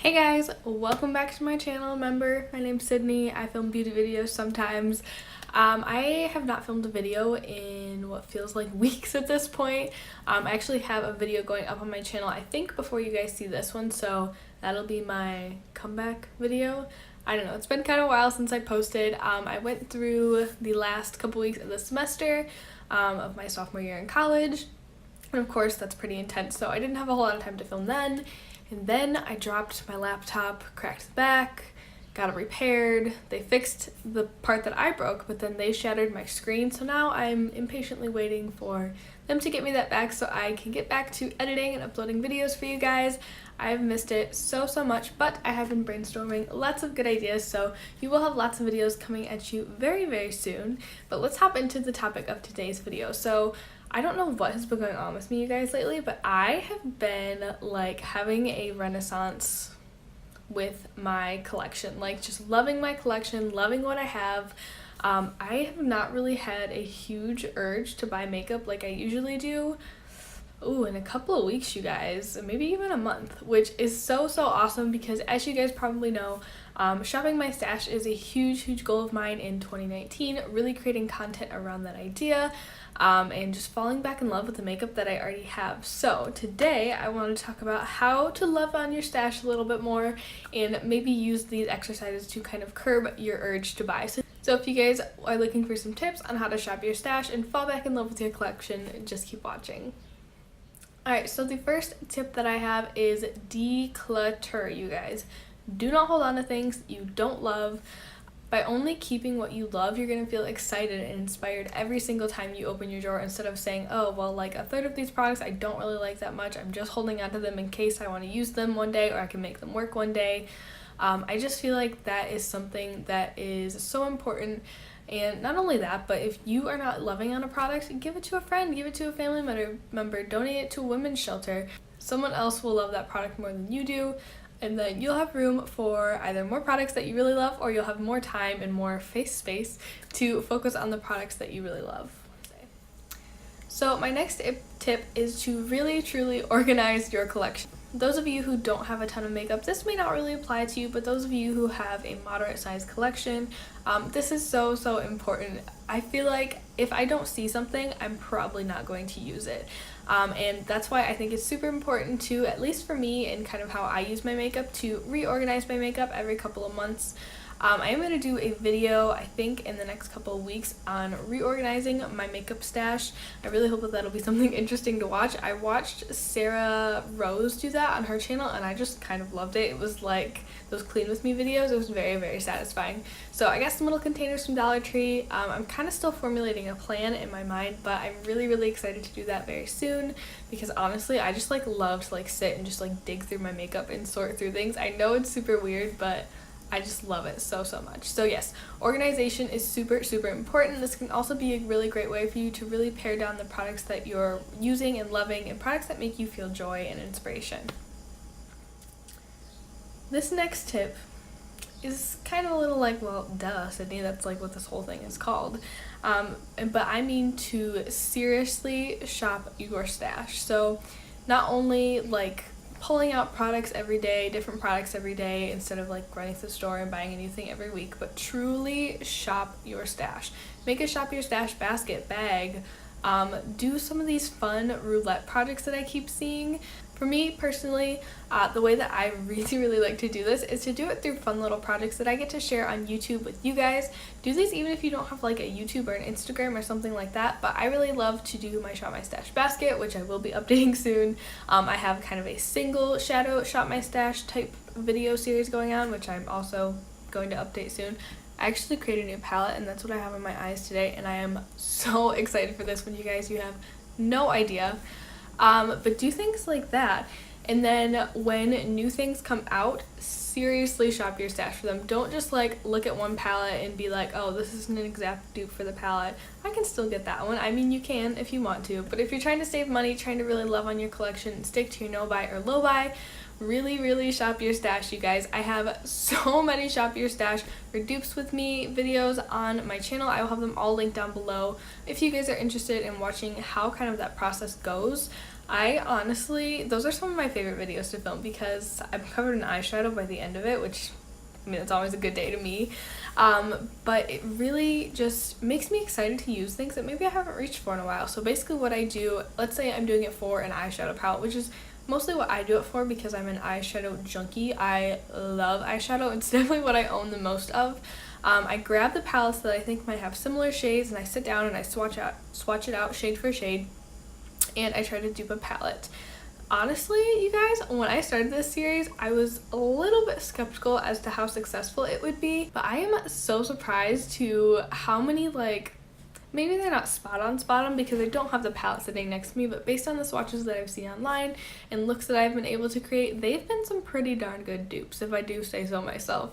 Hey guys, welcome back to my channel. Remember, my name's Sydney. I film beauty videos sometimes. I have not filmed a video in what feels like weeks at this point. I actually have a video going up on my channel, I think, before you guys see this one, so that'll be my comeback video. I don't know, it's been kind of a while since I posted. I went through the last couple weeks of the semester of my sophomore year in college, and of course that's pretty intense, so I didn't have a whole lot of time to film then. And then I dropped my laptop, cracked the back, got it repaired. They fixed the part that I broke, but then they shattered my screen. So now I'm impatiently waiting for them to get me that back so I can get back to editing and uploading videos for you guys. I've missed it so much, but I have been brainstorming lots of good ideas, so you will have lots of videos coming at you very soon. But let's hop into the topic of today's video. So I don't know what has been going on with me, you guys, lately, but I have been like having a renaissance with my collection, like just loving my collection, loving what I have. I have not really had a huge urge to buy makeup like I usually do. Ooh, in a couple of weeks, you guys, maybe even a month, which is so awesome because, as you guys probably know, shopping my stash is a huge goal of mine in 2019, really creating content around that idea, and just falling back in love with the makeup that I already have. So today I want to talk about how to love on your stash a little bit more and maybe use these exercises to kind of curb your urge to buy. So if you guys are looking for some tips on how to shop your stash and fall back in love with your collection, just keep watching. Alright, so the first tip that I have is declutter, you guys. Do not hold on to things you don't love. By only keeping what you love, you're going to feel excited and inspired every single time you open your drawer, instead of saying, oh, well, like a third of these products I don't really like that much. I'm just holding on to them in case I want to use them one day or I can make them work one day. I just feel like that is something that is so important. And not only that, but if you are not loving on a product, give it to a friend, give it to a family member, donate it to a women's shelter. Someone else will love that product more than you do, and then you'll have room for either more products that you really love, or you'll have more time and more face space to focus on the products that you really love. So my next tip is to really truly organize your collection. Those of you who don't have a ton of makeup, this may not really apply to you, but those of you who have a moderate sized collection, this is so important. I feel like if I don't see something, I'm probably not going to use it. And that's why I think it's super important to, at least for me and kind of how I use my makeup, to reorganize my makeup every couple of months. I am going to do a video, I think, in the next couple of weeks on reorganizing my makeup stash. I really hope that that'll be something interesting to watch. I watched Sarah Rose do that on her channel, and I just kind of loved it. It was like those clean with me videos. It was very satisfying. So I got some little containers from Dollar Tree. I'm kind of still formulating a plan in my mind, but I'm really excited to do that very soon, because honestly, I just like love to like sit and just like dig through my makeup and sort through things. I know it's super weird, but I just love it so much. So yes, organization is super important. This can also be a really great way for you to really pare down the products that you're using and loving, and products that make you feel joy and inspiration. This next tip is kind of a little like, well, duh, Sydney, that's like what this whole thing is called. But I mean to seriously shop your stash. So not only like pulling out products every day, different products every day, instead of like running to the store and buying a new thing every week, but truly shop your stash. Make a shop your stash basket, bag. Do some of these fun roulette projects that I keep seeing. For me personally, the way that I really like to do this is to do it through fun little projects that I get to share on YouTube with you guys. Do these even if you don't have like a YouTube or an Instagram or something like that, but I really love to do my Shop My Stash basket, which I will be updating soon. I have kind of a single shadow Shop My Stash type video series going on, which I'm also going to update soon. I actually created a new palette, and that's what I have on my eyes today, and I am so excited for this one, you guys. You have no idea. But do things like that, and then when new things come out, seriously shop your stash for them. Don't just like look at one palette and be like, oh, this isn't an exact dupe for the palette. I can still get that one. I mean, you can if you want to, but if you're trying to save money, trying to really love on your collection, stick to your no buy or low buy. Really shop your stash, you guys. I have so many shop your stash or dupes with me videos on my channel. I will have them all linked down below if you guys are interested in watching how kind of that process goes. I honestly, those are some of my favorite videos to film because I'm covered in eyeshadow by the end of it, which, I mean, it's always a good day to me. But it really just makes me excited to use things that maybe I haven't reached for in a while. So basically what I do, let's say I'm doing it for an eyeshadow palette, which is mostly what I do it for because I'm an eyeshadow junkie. I love eyeshadow. It's definitely what I own the most of. I grab the palettes that I think might have similar shades and I sit down and I swatch it out shade for shade, and I try to dupe a palette. Honestly, you guys, when I started this series, I was a little bit skeptical as to how successful it would be, but I am so surprised to how many, like, maybe they're not spot on because I don't have the palette sitting next to me, but based on the swatches that I've seen online and looks that I've been able to create, they've been some pretty darn good dupes, if I do say so myself.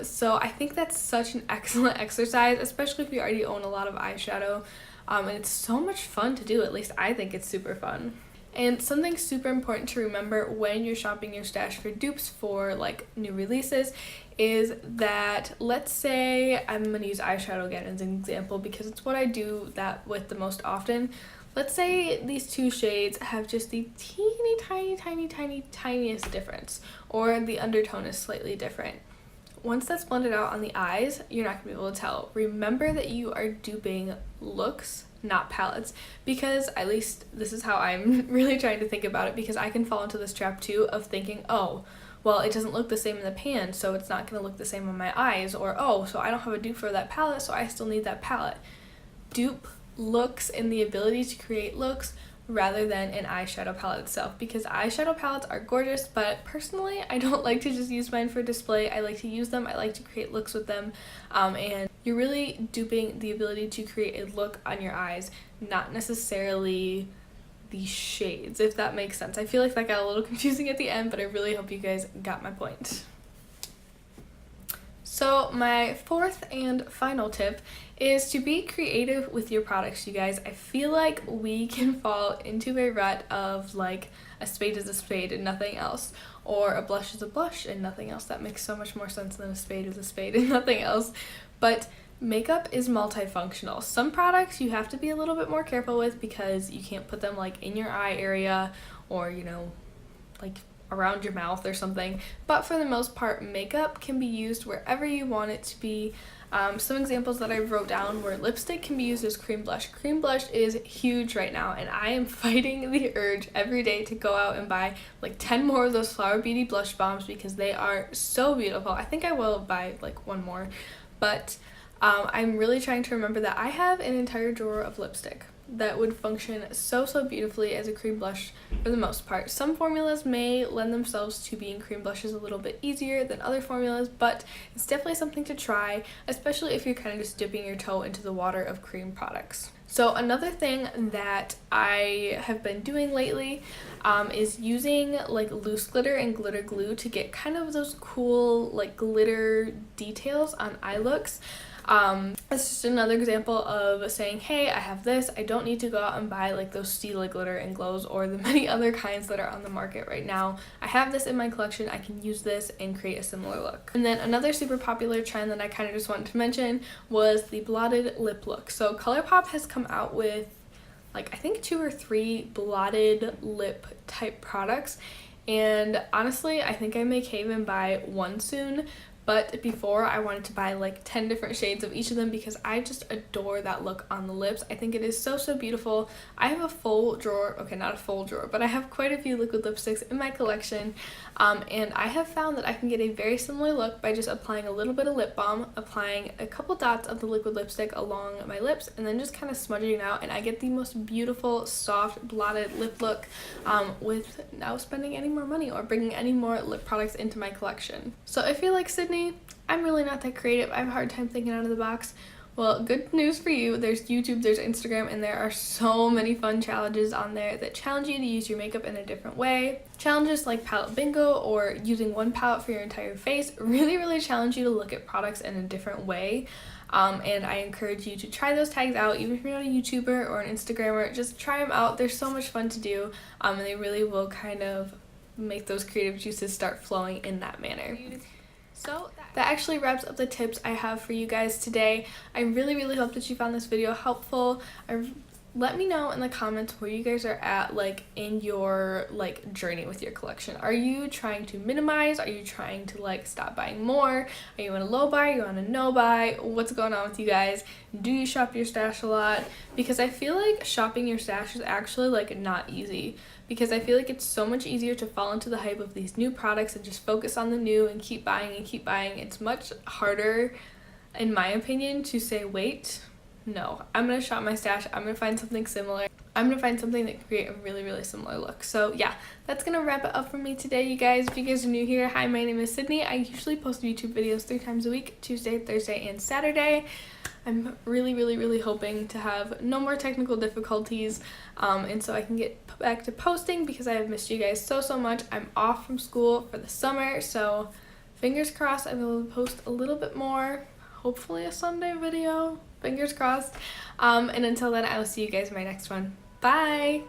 So I think that's such an excellent exercise, especially if you already own a lot of eyeshadow. And it's so much fun to do, at least I think it's super fun. And something super important to remember when you're shopping your stash for dupes for like new releases is that, let's say I'm going to use eyeshadow again as an example because it's what I do that with the most often. Let's say these two shades have just the tiniest difference, or the undertone is slightly different. Once that's blended out on the eyes, you're not going to be able to tell. Remember that you are duping looks, not palettes, because at least this is how I'm really trying to think about it, because I can fall into this trap too of thinking, oh, well, it doesn't look the same in the pan, so it's not going to look the same on my eyes, or oh, so I don't have a dupe for that palette, so I still need that palette. Dupe looks and the ability to create looks rather than an eyeshadow palette itself, because eyeshadow palettes are gorgeous, but personally I don't like to just use mine for display. I like to use them, I like to create looks with them, and you're really duping the ability to create a look on your eyes, not necessarily the shades, if that makes sense. I feel like that got a little confusing at the end, but I really hope you guys got my point. So my fourth and final tip is to be creative with your products, you guys. I feel like we can fall into a rut of like a spade is a spade and nothing else, or a blush is a blush and nothing else. That makes so much more sense than a spade is a spade and nothing else. But makeup is multifunctional. Some products you have to be a little bit more careful with because you can't put them like in your eye area or, you know, like around your mouth or something, but for the most part makeup can be used wherever you want it to be. Some examples that I wrote down were lipstick can be used as cream blush. Cream blush is huge right now, and I am fighting the urge every day to go out and buy like 10 more of those Flower Beauty blush bombs because they are so beautiful. I think I will buy like one more, but I'm really trying to remember that I have an entire drawer of lipstick that would function so beautifully as a cream blush for the most part. Some formulas may lend themselves to being cream blushes a little bit easier than other formulas, but it's definitely something to try, especially if you're kind of just dipping your toe into the water of cream products. So another thing that I have been doing lately is using like loose glitter and glitter glue to get kind of those cool like glitter details on eye looks. It's just another example of saying, hey, I have this, I don't need to go out and buy like those Stila glitter and glows or the many other kinds that are on the market right now. I have this in my collection, I can use this and create a similar look. And then another super popular trend that I kind of just wanted to mention was the blotted lip look. So ColourPop has come out with like I think 2 or 3 blotted lip type products, and honestly I think I may cave and buy one soon. But before, I wanted to buy like 10 different shades of each of them because I just adore that look on the lips. I think it is so beautiful. I have a full drawer, okay, not a full drawer, but I have quite a few liquid lipsticks in my collection, and I have found that I can get a very similar look by just applying a little bit of lip balm, applying a couple dots of the liquid lipstick along my lips, and then just kind of smudging it out, and I get the most beautiful, soft, blotted lip look without spending any more money or bringing any more lip products into my collection. So if you're like Sydney, I'm really not that creative, I have a hard time thinking out of the box, well, good news for you, there's YouTube, there's Instagram, and there are so many fun challenges on there that challenge you to use your makeup in a different way. Challenges like palette bingo or using one palette for your entire face really challenge you to look at products in a different way. And I encourage you to try those tags out, even if you're not a YouTuber or an Instagrammer, just try them out, they're so much fun to do, and they really will kind of make those creative juices start flowing in that manner. So that actually wraps up the tips I have for you guys today. I really hope that you found this video helpful. I let me know in the comments where you guys are at, like, in your, like, journey with your collection. Are you trying to minimize? Are you trying to, like, stop buying more? Are you on a low buy? Are you on a no buy? What's going on with you guys? Do you shop your stash a lot? Because I feel like shopping your stash is actually, like, not easy. Because I feel like it's so much easier to fall into the hype of these new products and just focus on the new and keep buying and keep buying. It's much harder, in my opinion, to say, wait, no, I'm going to shop my stash. I'm going to find something similar. I'm going to find something that can create a really, really similar look. So yeah, that's going to wrap it up for me today, you guys. If you guys are new here, hi, my name is Sydney. I usually post YouTube videos 3 times a week, Tuesday, Thursday, and Saturday. I'm really, really, really hoping to have no more technical difficulties, and so I can get back to posting because I have missed you guys so, so much. I'm off from school for the summer, so fingers crossed I will post a little bit more. Hopefully a Sunday video. Fingers crossed. And until then, I will see you guys in my next one. Bye!